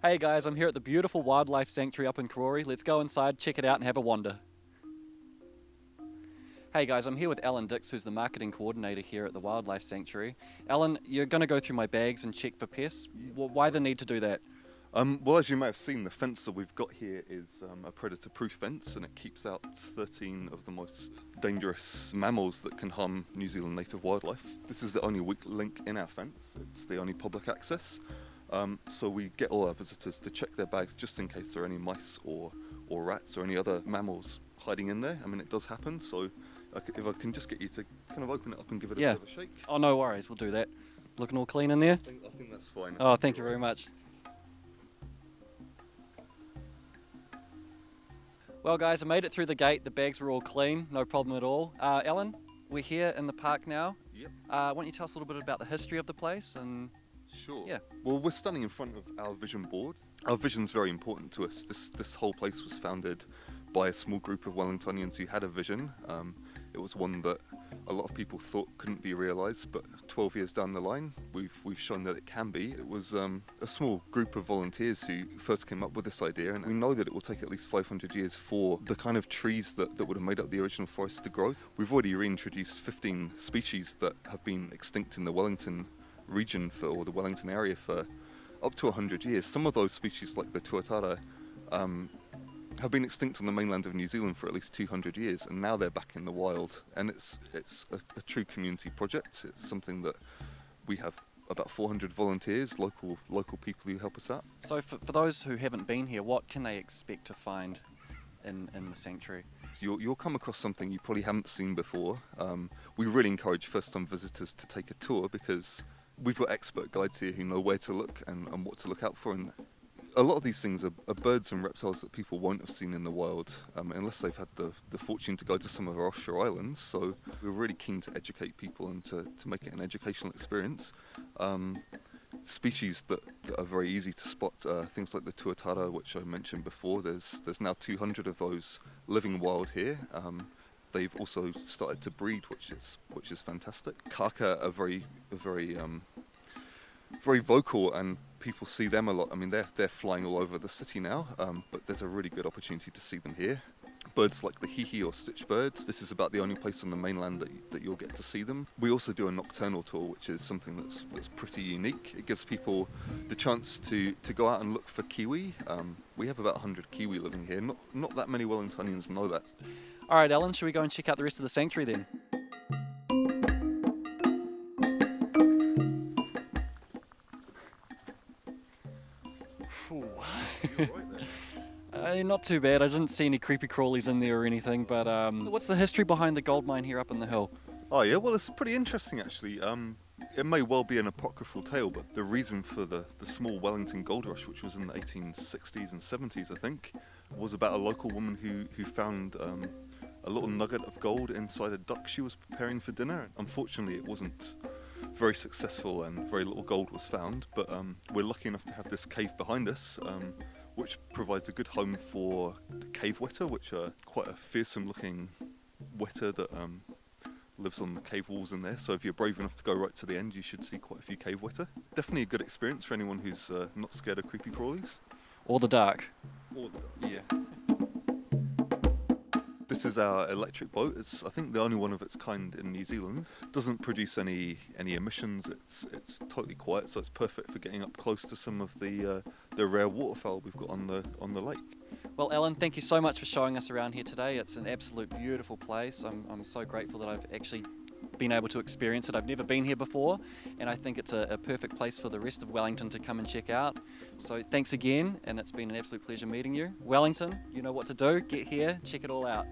Hey guys, I'm here at the beautiful Wildlife Sanctuary up in Karori. Let's go inside, check it out and have a wander. Hey guys, I'm here with Alan Dix, who's the marketing coordinator here at the Wildlife Sanctuary. Alan, you're going to go through my bags and check for pests. Why the need to do that? Well, as you may have seen, the fence that we've got here is a predator-proof fence, and it keeps out 13 of the most dangerous mammals that can harm New Zealand native wildlife. This is the only weak link in our fence. It's the only public access. So we get all our visitors to check their bags just in case there are any mice or rats or any other mammals hiding in there. I mean, it does happen, so if I can just get you to kind of open it up and give it a bit of a shake. Oh, no worries, we'll do that. Looking all clean in there? I think that's fine. Oh, thank you very much. Well guys, I made it through the gate, the bags were all clean, no problem at all. Alan, we're here in the park now. Yep. Why don't you tell us a little bit about the history of the place and... Sure. Yeah. Well, we're standing in front of our vision board. Our vision's very important to us. This whole place was founded by a small group of Wellingtonians who had a vision. It was one that a lot of people thought couldn't be realised, but 12 years down the line, we've shown that it can be. It was a small group of volunteers who first came up with this idea, and we know that it will take at least 500 years for the kind of trees that would have made up the original forest to grow. We've already reintroduced 15 species that have been extinct in the Wellington region or the Wellington area for up to 100 years. Some of those species, like the tuatara, have been extinct on the mainland of New Zealand for at least 200 years, and now they're back in the wild. And it's a true community project. It's something that we have about 400 volunteers, local people who help us out. So for those who haven't been here, what can they expect to find in the sanctuary? You'll come across something you probably haven't seen before. We really encourage first-time visitors to take a tour because we've got expert guides here who know where to look and what to look out for. And a lot of these things are birds and reptiles that people won't have seen in the wild unless they've had the fortune to go to some of our offshore islands. So we're really keen to educate people and to make it an educational experience. Species that are very easy to spot are things like the tuatara, which I mentioned before. There's now 200 of those living wild here. They've also started to breed, which is fantastic. Kaka are very vocal, and people see them a lot. I mean, they're flying all over the city now, but there's a really good opportunity to see them here. Birds like the hihi or stitch bird, this is about the only place on the mainland that you'll get to see them. We also do a nocturnal tour, which is something that's pretty unique. It gives people the chance to go out and look for kiwi. We have about 100 kiwi living here. Not that many Wellingtonians know that. All right, Alan, should we go and check out the rest of the sanctuary then? You're right there. Not too bad. I didn't see any creepy crawlies in there or anything, but what's the history behind the gold mine here up in the hill? Oh yeah, well it's pretty interesting actually. It may well be an apocryphal tale, but the reason for the small Wellington gold rush, which was in the 1860s and 70s I think, was about a local woman who found a little nugget of gold inside a duck she was preparing for dinner. Unfortunately it wasn't very successful and very little gold was found, but we're lucky enough to have this cave behind us, which provides a good home for the cave weta, which are quite a fearsome looking weta that lives on the cave walls in there. So if you're brave enough to go right to the end, you should see quite a few cave weta. Definitely a good experience for anyone who's not scared of creepy crawlies. Or the dark. Or the dark. Yeah. This is our electric boat. It's, I think, the only one of its kind in New Zealand. Doesn't produce any emissions. It's totally quiet, so it's perfect for getting up close to some of the rare waterfowl we've got on the lake. Well, Alan, thank you so much for showing us around here today. It's an absolute beautiful place. I'm so grateful that I've actually been able to experience it. I've never been here before, and I think it's a perfect place for the rest of Wellington to come and check out. So thanks again, and it's been an absolute pleasure meeting you. Wellington, you know what to do. Get here, check it all out.